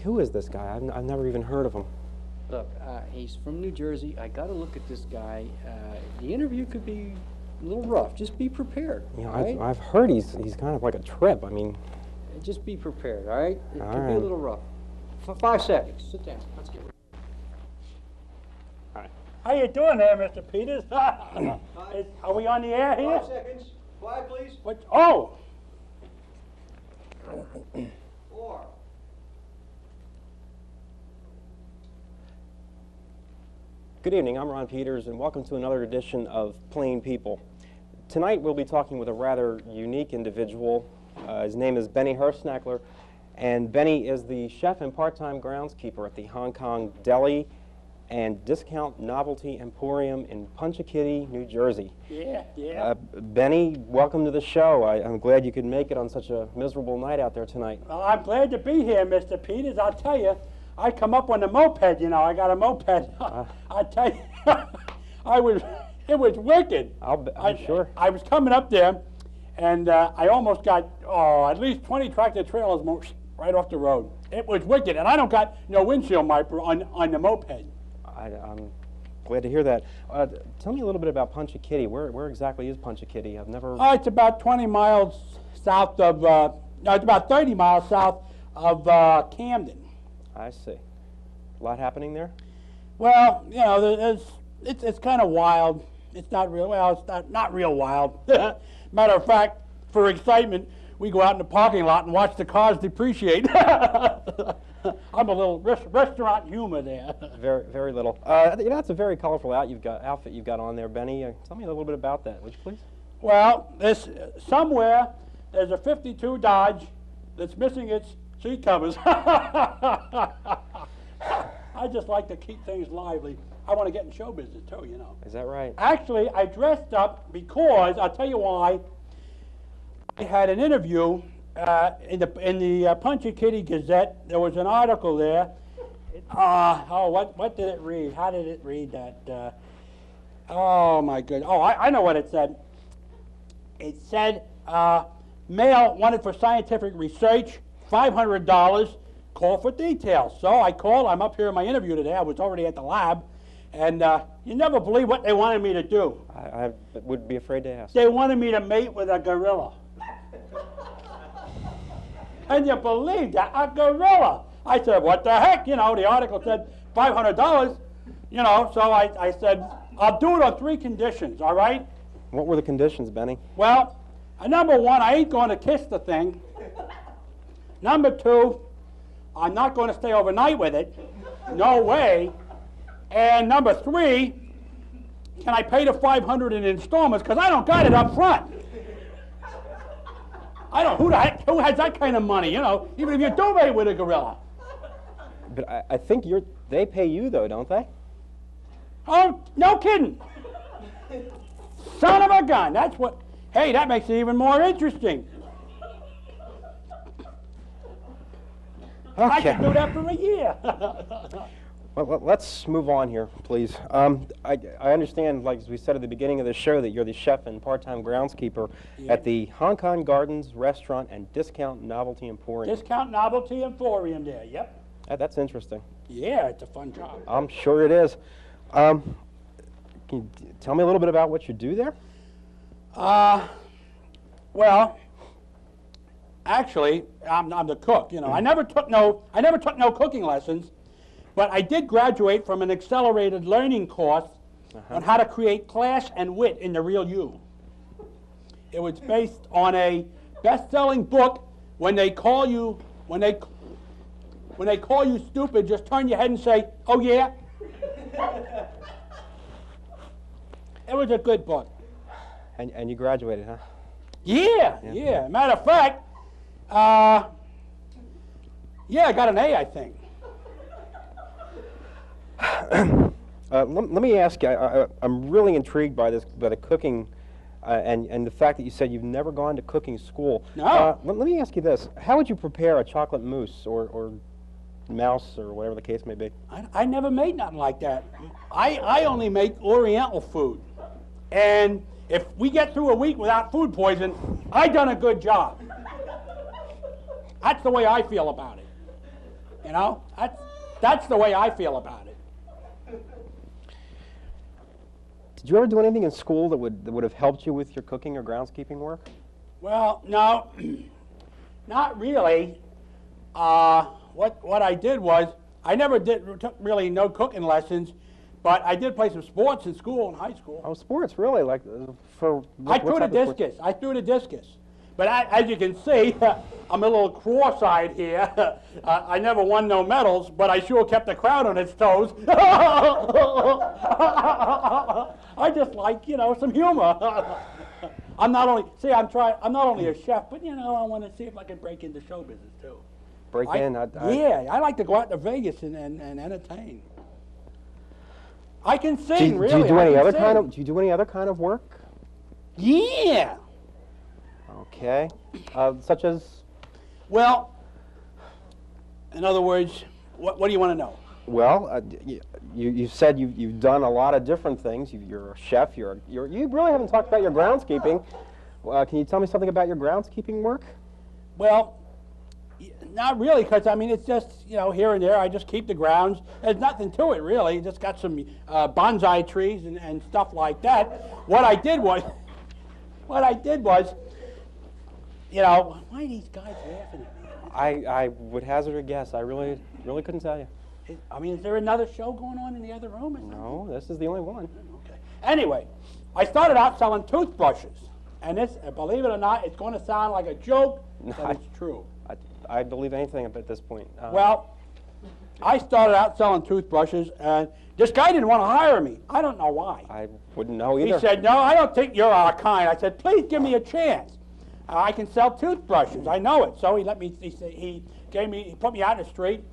who is this guy? I've never even heard of him. Look, he's from New Jersey. I got to look at this guy. The interview could be a little rough. Just be prepared. You know, right? I've heard he's kind of like a trip. I mean, just be prepared. All right? It all could right. be a little rough. 5 seconds. Sit down. Let's get ready. All right. How you doing there, Mr. Peters? Are we on the air here? 5 seconds. Quiet, please. What? Oh! 4. Good evening, I'm Ron Peters, and welcome to another edition of Plain People. Tonight we'll be talking with a rather unique individual. His name is Benny Herfsnackler, and Benny is the chef and part-time groundskeeper at the Hong Kong Deli and Discount Novelty Emporium in Punchakitty, New Jersey. Yeah. Benny, welcome to the show. I'm glad you could make it on such a miserable night out there tonight. Well, I'm glad to be here, Mr. Peters. I'll tell you, I come up on the moped, you know. I got a moped. I tell you, it was wicked. I'm sure. I was coming up there, and I almost got, at least 20 tractor trailers right off the road. It was wicked, and I don't got no windshield wiper on the moped. I'm glad to hear that. Tell me a little bit about Punchakitty. Where exactly is Punchakitty? I've never... Oh, it's about 20 miles south of, no, it's about 30 miles south of Camden. I see. A lot happening there? Well, you know, it's kind of wild. It's not real, well, it's not real wild. Matter of fact, for excitement, we go out in the parking lot and watch the cars depreciate. I'm a little restaurant humor there. Very, very little. You know, that's a very colorful outfit you've got on there, Benny. Tell me a little bit about that, would you please? Well, somewhere there's a 52 Dodge that's missing its seat covers. I just like to keep things lively. I want to get in show business too, you know. Is that right? Actually, I dressed up because, I'll tell you why. I had an interview in the Punchakitty Gazette. There was an article there. What did it read? How did it read that? Oh my goodness. Oh, I know what it said. It said, male wanted for scientific research, $500, call for details. So I called. I'm up here in my interview today. I was already at the lab. And you never believe what they wanted me to do. I would be afraid to ask. They wanted me to mate with a gorilla. And you believe that? A gorilla. I said, what the heck? You know, the article said $500. You know, so I said, I'll do it on 3 conditions, all right? What were the conditions, Benny? Well, number 1, I ain't going to kiss the thing. Number 2, I'm not going to stay overnight with it. No way. And number 3, can I pay the $500 in installments? Because I don't got it up front. I don't, who has that kind of money, you know, even if you do mate with a gorilla. But I think they pay you, though, don't they? Oh, no kidding. Son of a gun, that's what, hey, that makes it even more interesting. Okay. I could do that for a year. Well, let's move on here, please. I understand, like as we said at the beginning of the show, that you're the chef and part-time groundskeeper at the Hong Kong Gardens Restaurant and Discount Novelty Emporium. Discount Novelty Emporium there, yep. That's interesting. Yeah, it's a fun job. I'm sure it is. Can you tell me a little bit about what you do there? Well, actually, I'm the cook. You know, I never took no cooking lessons. But I did graduate from an accelerated learning course on how to create class and wit in the real you. It was based on a best-selling book. When they call you stupid, just turn your head and say, "Oh yeah." It was a good book. And you graduated, huh? Yeah. Matter of fact, yeah, I got an A, I think. Let me ask you, I'm really intrigued by the cooking and the fact that you said you've never gone to cooking school. No. Let me ask you this. How would you prepare a chocolate mousse or mouse or whatever the case may be? I never made nothing like that. I only make Oriental food. And if we get through a week without food poison, I done a good job. That's the way I feel about it. You know, that's the way I feel about it. Did you ever do anything in school that would have helped you with your cooking or groundskeeping work? Well, no, not really. What I did was, I never took really no cooking lessons, but I did play some sports in school, in high school. Oh, sports, really? Like, for I threw the discus. I threw the discus. But as you can see, I'm a little cross-eyed here. I never won no medals, but I sure kept the crowd on its toes. I just like, you know, some humor. I'm not only a chef, but you know, I want to see if I can break into show business too. Yeah, I like to go out to Vegas and entertain. I can sing, really. Do you do any other kind of? Do you do any other kind of work? Yeah. Okay. Such as? Well, in other words, what do you want to know? Well, you said you've done a lot of different things. You're a chef. You really haven't talked about your groundskeeping. Can you tell me something about your groundskeeping work? Well, not really, because I mean it's just, you know, here and there. I just keep the grounds. There's nothing to it really. Just got some bonsai trees and stuff like that. What I did was, you know, why are these guys laughing at me? I would hazard a guess. I really couldn't tell you. I mean, is there another show going on in the other room? Or something? No, this is the only one. Okay. Anyway, I started out selling toothbrushes, and this, believe it or not, it's going to sound like a joke, but it's true. I believe anything at this point. Well, I started out selling toothbrushes, and this guy didn't want to hire me. I don't know why. I wouldn't know either. He said, "No, I don't think you're our kind." I said, "Please give me a chance. I can sell toothbrushes. I know it." So he let me. He put me out in the street,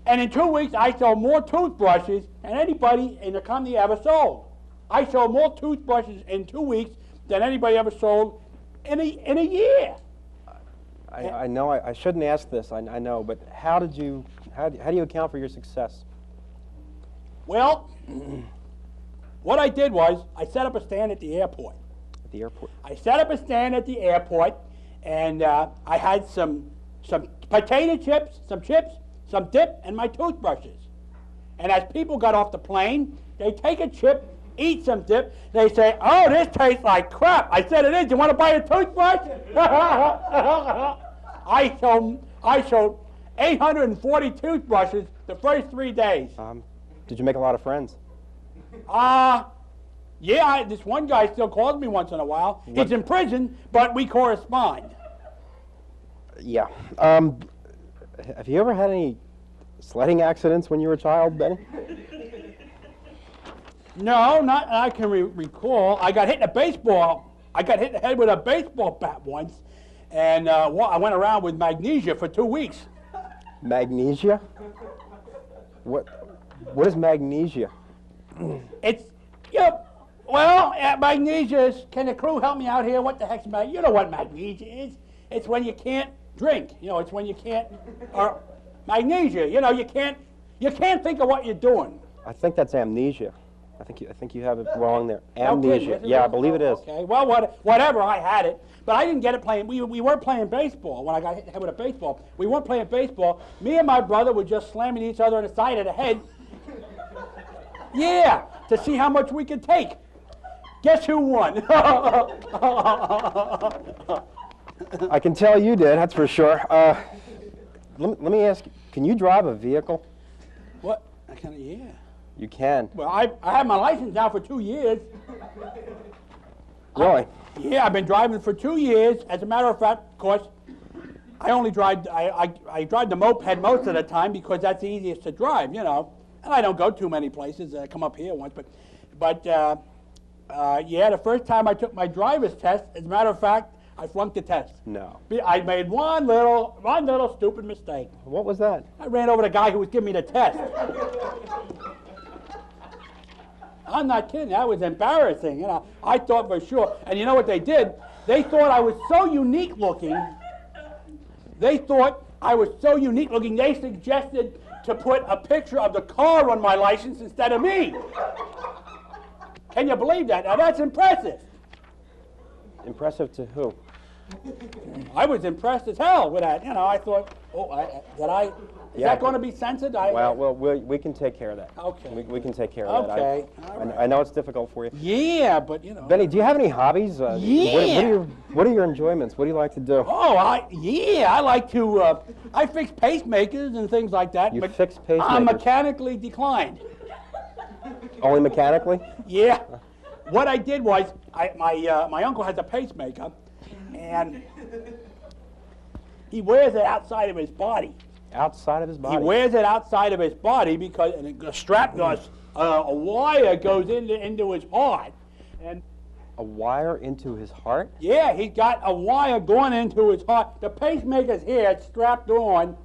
and in 2 weeks I sold more toothbrushes than anybody in the company ever sold. I sold more toothbrushes in 2 weeks than anybody ever sold in a year. I know I shouldn't ask this. I know, but how do you account for your success? Well, what I did was I set up a stand at the airport. At the airport. I set up a stand at the airport, and I had some potato chips, some dip, and my toothbrushes. And as people got off the plane, they take a chip, eat some dip. They say, "Oh, this tastes like crap." I said, "It is. You want to buy a toothbrush?" I sold 840 toothbrushes the first 3 days. Did you make a lot of friends? Yeah, this one guy still calls me once in a while. He's in prison, but we correspond. Yeah. Have you ever had any sledding accidents when you were a child, Benny? No, not I can recall. I got hit in the head with a baseball bat once, and I went around with magnesia for 2 weeks. Magnesia? What is magnesia? It's, yeah, well, magnesia is, can the crew help me out here? What the heck's magnesia? You know what magnesia is? It's when you can't drink. You know, it's when you can't, or magnesia, you know, you can't think of what you're doing. I think that's amnesia. I think you have it wrong there. Amnesia. Okay, yeah, I believe it is. Okay, well, whatever, I had it. But I didn't get it playing. We weren't playing baseball when I got hit with a baseball. We weren't playing baseball. Me and my brother were just slamming each other on the side of the head. Yeah, to see how much we could take. Guess who won? I can tell you did, that's for sure. Let me ask you, can you drive a vehicle? What? Yeah. You can. Well, I have my license now for 2 years. Really? Yeah, I've been driving for 2 years. As a matter of fact, of course, I only drive, I drive the moped most of the time because that's the easiest to drive, you know. And I don't go too many places. I come up here once, but yeah, the first time I took my driver's test, as a matter of fact, I flunked the test. No. I made one little stupid mistake. What was that? I ran over the guy who was giving me the test. I'm not kidding. That was embarrassing. You know, I thought for sure. And you know what they did? They thought I was so unique looking. They suggested to put a picture of the car on my license instead of me. Can you believe that? Now that's impressive. Impressive to who? I was impressed as hell with that. You know, I thought, is Yeah. that going to be censored? Well, we can take care of that. Okay. We can take care of that. Okay, all right. I know it's difficult for you. Yeah, but you know. Benny, do you have any hobbies? Yeah. What are your enjoyments? What do you like to do? Oh, I like to, I fix pacemakers and things like that. You but fix I'm pacemakers? mechanically declined. Only mechanically? Yeah. What I did was, my uncle has a pacemaker, and he wears it outside of his body. Outside of his body? He wears it outside of his body because a strap goes, a wire goes into his heart. And A wire into his heart? yeah, he's got a wire going into his heart. The pacemaker's here, it's strapped on,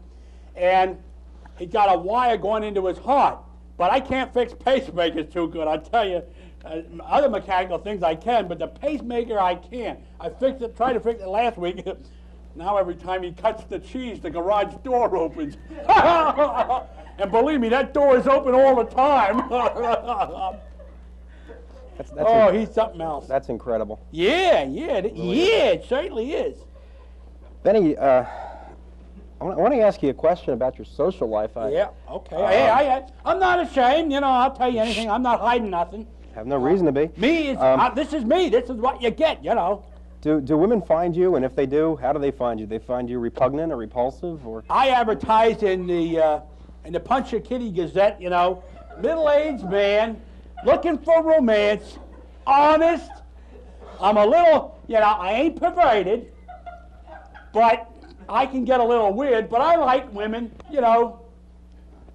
and he's got a wire going into his heart. But I can't fix pacemakers too good, I tell you. Other mechanical things I can, but the pacemaker I can't. I fixed it, tried to fix it last week. Now every time he cuts the cheese, the garage door opens. And believe me, that door is open all the time. He's something else. That's incredible. Yeah, it certainly is. Benny, I want to ask you a question about your social life. Yeah, okay. Hey, I'm not ashamed, you know, I'll tell you anything. I'm not hiding nothing. Have no reason to be. This is me. This is what you get, you know. Do women find you, and if they do, how do they find you? They find you repugnant or repulsive, or? I advertise in the Puncher Kitty Gazette, you know, middle-aged man, looking for romance, honest. I'm a little, you know, I ain't perverted, but I can get a little weird, but I like women, you know,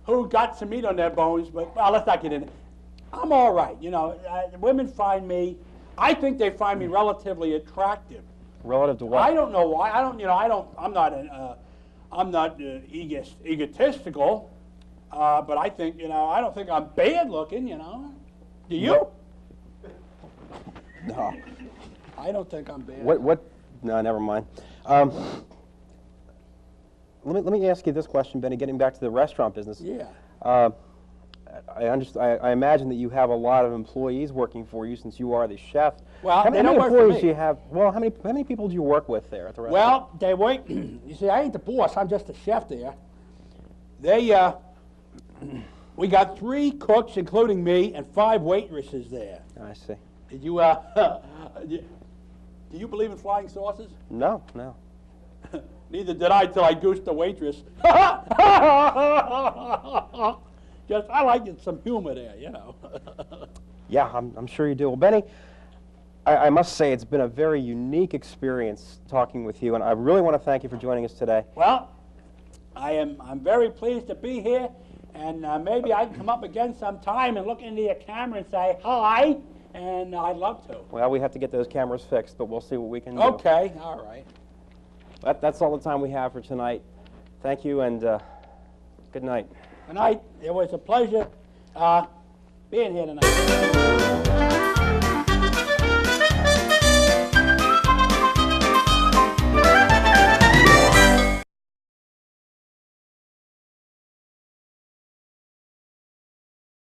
who got some meat on their bones, but, well, let's not get into it. I'm all right, you know, women find me, I think they find me relatively attractive. Relative to what? I don't know why. I'm not egotistical, but I think, you know, I don't think I'm bad looking, you know. Do you? No. I don't think I'm bad. What? No, never mind. Let me ask you this question, Benny. Getting back to the restaurant business. Yeah. I imagine that you have a lot of employees working for you since you are the chef. Well, how they many don't work for employees me. do you have? Well, how many people do you work with there at the restaurant? Well, they work. You see, I ain't the boss. I'm just the chef there. We got 3 cooks, including me, and 5 waitresses there. I see. Did you do you believe in flying saucers? No. Neither did I till I goosed the waitress. Just, I like some humor there, you know. Yeah, I'm sure you do. Well, Benny, I must say it's been a very unique experience talking with you, and I really want to thank you for joining us today. Well, I'm very pleased to be here, and maybe I can come up again sometime and look into your camera and say hi, and I'd love to. Well, we have to get those cameras fixed, but we'll see what we can do. Okay, all right. That's all the time we have for tonight. Thank you, and good night. Good night. It was a pleasure being here tonight.